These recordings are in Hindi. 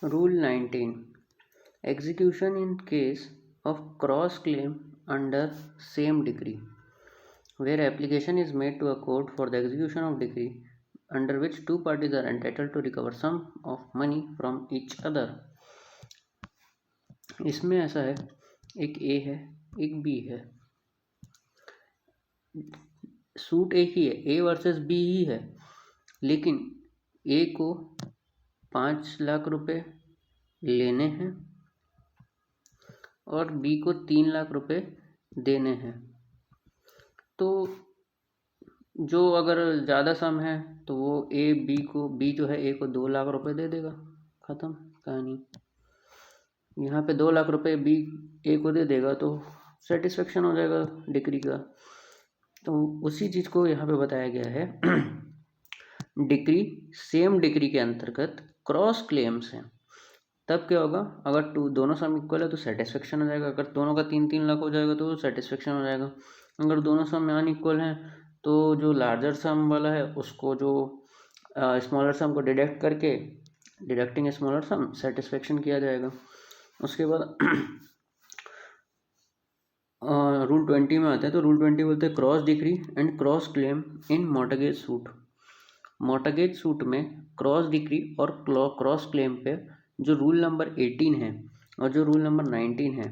Rule 19. Execution in case of cross claim under same decree, where application is made to a court for the execution of decree under which two parties are entitled to recover sum of money from each other. इसमें ऐसा है, एक ए है एक बी है, सूट एक ही है, ए वर्सेस बी ही है, लेकिन ए को 5 लाख रुपए लेने हैं और बी को 3 लाख रुपए देने हैं। तो जो अगर ज़्यादा सम है तो वो बी जो है ए को 2 लाख रुपए दे देगा, ख़त्म कहानी। यहाँ पे 2 लाख रुपए बी ए को दे देगा तो सेटिस्फेक्शन हो जाएगा डिक्री का। तो उसी चीज़ को यहाँ पे बताया गया है। डिक्री सेम डिक्री के अंतर्गत क्रॉस क्लेम्स हैं, तब क्या होगा, अगर दोनों सम इक्वल है तो सेटिस्फेक्शन हो जाएगा, अगर दोनों का 3-3 लाख हो जाएगा तो सेटिस्फेक्शन हो जाएगा। अगर दोनों सम अनइक्वल हैं तो जो लार्जर सम वाला है उसको जो स्मॉलर सम को डिडक्टिंग स्मॉलर सम सेटिस्फेक्शन किया जाएगा। उसके बाद रूल 20 में आता है, तो रूल 20 बोलते हैं cross decree and cross claim in mortgage suit. Mortgage suit में क्रॉस डिक्री और क्रॉस क्लेम पे जो रूल नंबर 18 है और जो रूल नंबर 19 है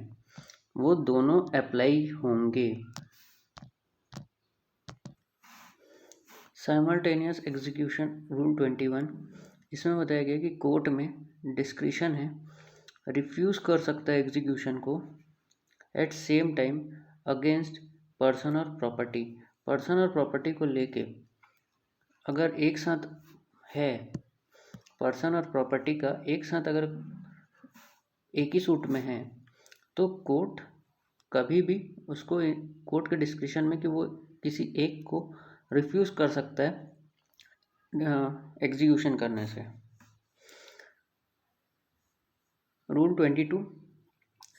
वो दोनों अप्लाई होंगे। साइमल्टेनियस एग्जीक्यूशन रूल 21, इसमें बताया गया कि कोर्ट में डिस्क्रिशन है, रिफ्यूज़ कर सकता है एग्जीक्यूशन को at same time against person और प्रॉपर्टी। पर्सन और प्रॉपर्टी को लेके अगर एक साथ है, पर्सन और प्रॉपर्टी का एक साथ अगर एक ही सूट में है तो कोर्ट कभी भी उसको कोर्ट के डिस्क्रिशन में कि वो किसी एक को रिफ्यूज़ कर सकता है एग्जीक्यूशन करने से। Rule 22,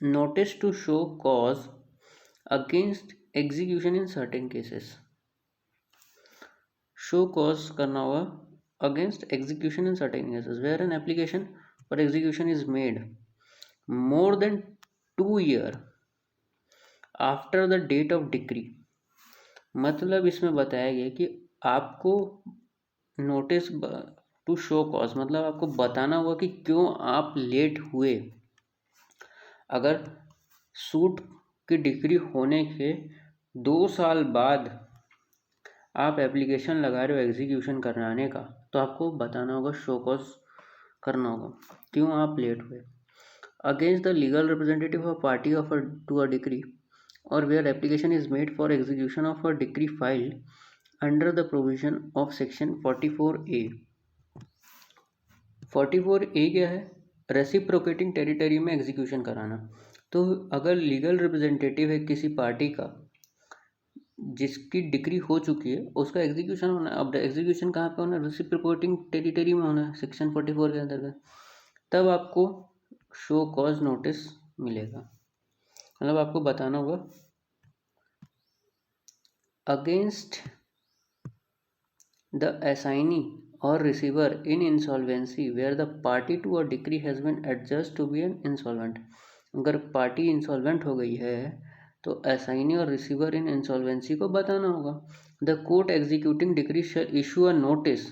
notice to show cause against execution in certain cases. Show cause करना होगा against execution in certain cases where an application for execution is made more than 2 years after the date of decree. मतलब इसमें बताया गया कि आपको नोटिस टू शो कॉज मतलब आपको बताना होगा कि क्यों आप लेट हुए। अगर सूट की डिक्री होने के 2 साल बाद आप एप्लीकेशन लगा रहे हो एग्जीक्यूशन कराने का, तो आपको बताना होगा, शो कॉज करना होगा क्यों आप लेट हुए। Against the legal representative of party of to a decree or where application is made for execution of a decree filed under the provision of section 44A। 44A क्या है, रेसिप्रोकेटिंग टेरिटरी में एग्जीक्यूशन कराना। तो अगर लीगल रिप्रेजेंटेटिव है किसी पार्टी का जिसकी डिक्री हो चुकी है, उसका एग्जीक्यूशन होना है। अब एग्जीक्यूशन कहाँ पे होना है, रेसिप्रोकेटिंग टेरिटरी में होना है सेक्शन 44 के अंतर्गत। तब आपको शो कॉज नोटिस मिलेगा, मतलब आपको बताना होगा against the assignee or receiver in insolvency where the party to a decree has been adjudged to be an insolvent। अगर पार्टी इंसॉल्वेंट हो गई है तो असाइनी और रिसीवर इन इंसॉल्वेंसी को बताना होगा। The court executing decree shall issue a notice,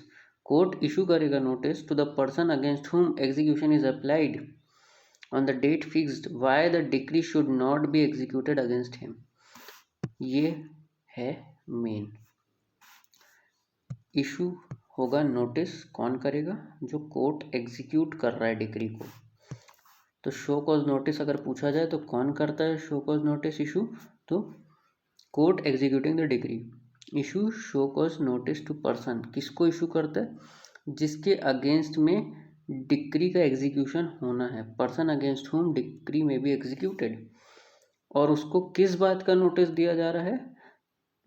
court issue करेगा notice to the person against whom execution is applied on the date fixed why the decree should not be executed against him. ये है मेन इशू होगा नोटिस, कौन करेगा, जो कोर्ट एग्जीक्यूट कर रहा है डिक्री को। तो शो कॉज नोटिस अगर पूछा जाए तो कौन करता है शो कॉज नोटिस इशू, तो court executing the decree. Issue show cause notice to person, किसको इशू करता है, जिसके अगेंस्ट में डिक्री का एग्जीक्यूशन होना है, पर्सन अगेंस्ट हुम डिक्री में बी एग्जीक्यूटेड। और उसको किस बात का नोटिस दिया जा रहा है,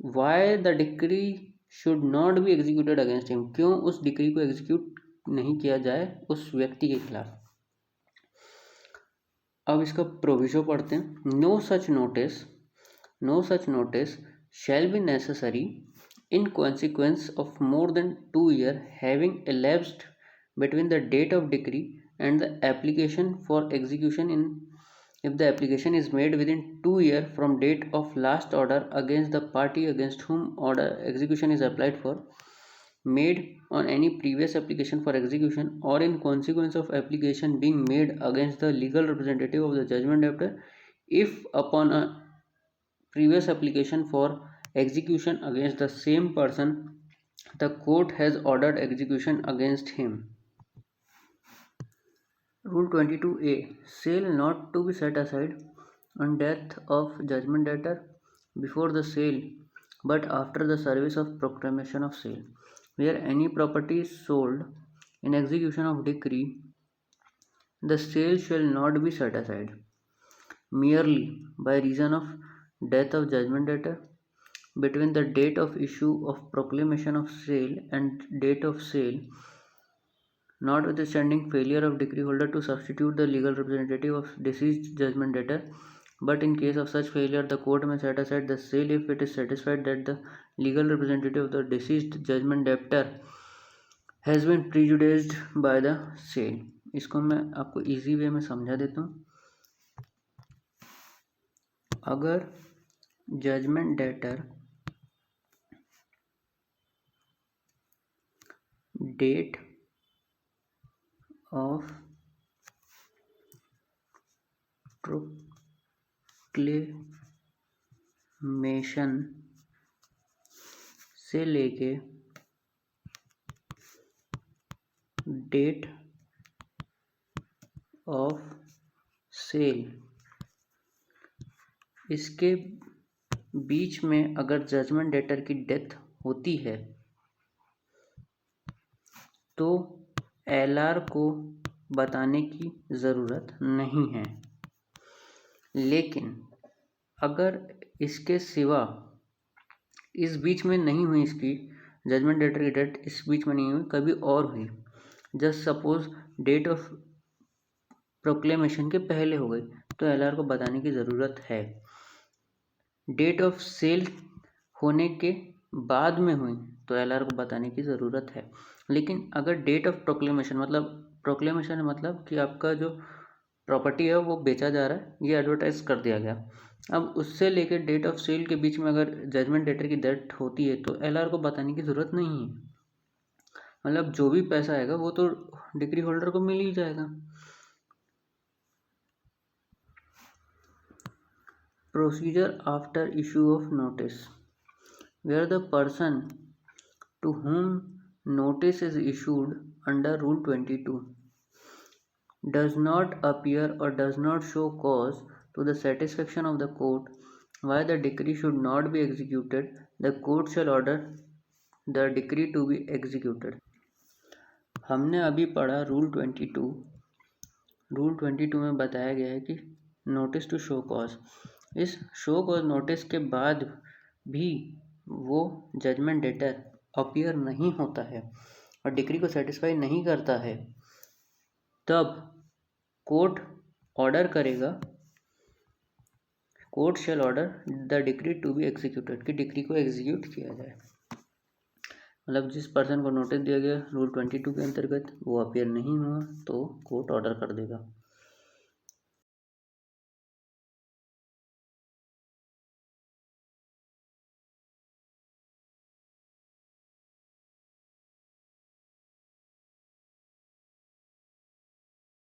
why the decree should not be executed against him, क्यों उस डिक्री को एग्जीक्यूट नहीं किया जाए उस व्यक्ति के खिलाफ। अब इसका प्रोविजो पढ़ते हैं। No such notice shall be necessary in consequence of more than 2 years having elapsed between the date of decree and the application for execution in if the application is made within 2 years from date of last order against the party against whom order execution is applied for, made on any previous application for execution, or in consequence of application being made against the legal representative of the judgment debtor, if upon a previous application for execution against the same person the court has ordered execution against him. Rule 22A. Sale not to be set aside on death of judgment debtor before the sale but after the service of proclamation of sale. Where any property is sold in execution of decree, the sale shall not be set aside merely by reason of death of judgment debtor between the date of issue of proclamation of sale and date of sale, notwithstanding failure of decree holder to substitute the legal representative of deceased judgment debtor. But in case of such failure, the court may set aside the sale if it is satisfied that the legal representative of the deceased judgment debtor has been prejudiced by the sale. इसको मैं आपको इजी वे में समझा देता हूँ. अगर judgment debtor date of proclamation से लेके डेट ऑफ सेल इसके बीच में अगर जजमेंट डेटर की डेथ होती है तो एलआर को बताने की ज़रूरत नहीं है. लेकिन अगर इसके सिवा इस बीच में नहीं हुई, इसकी जजमेंट डेटर की डेट इस बीच में नहीं हुई, कभी और हुई, just suppose date of proclamation के पहले हो गई, तो एलआर को बताने की ज़रूरत है. डेट ऑफ सेल होने के बाद में हुई तो एलआर को बताने की ज़रूरत है. लेकिन अगर डेट ऑफ प्रोक्लेमेशन मतलब कि आपका जो प्रॉपर्टी है वो बेचा जा रहा है, ये एडवर्टाइज कर दिया गया, अब उससे लेकर डेट ऑफ सेल के बीच में अगर जजमेंट डेटर की डेट होती है तो एलआर को बताने की ज़रूरत नहीं है. मतलब जो भी पैसा आएगा वो तो डिक्री होल्डर को मिल ही जाएगा. Procedure after issue of notice. Where the person to whom notice is issued under Rule 22 does not appear or does not show cause to the satisfaction of the court why the decree should not be executed, the court shall order the decree to be executed. हमने अभी पढ़ा रूल 22. रूल 22 में बताया गया है कि नोटिस टू शो कॉज, इस शो कॉज नोटिस के बाद भी वो जजमेंट डेटर अपीयर नहीं होता है और डिक्री को सेटिस्फाई नहीं करता है, तब कोर्ट ऑर्डर करेगा, court shall order the decree to be executed, कि डिक्री को एग्जीक्यूट किया जाए. मतलब जिस पर्सन को नोटिस दिया गया रूल 22 के अंतर्गत वो अपीयर नहीं हुआ तो कोर्ट ऑर्डर कर देगा.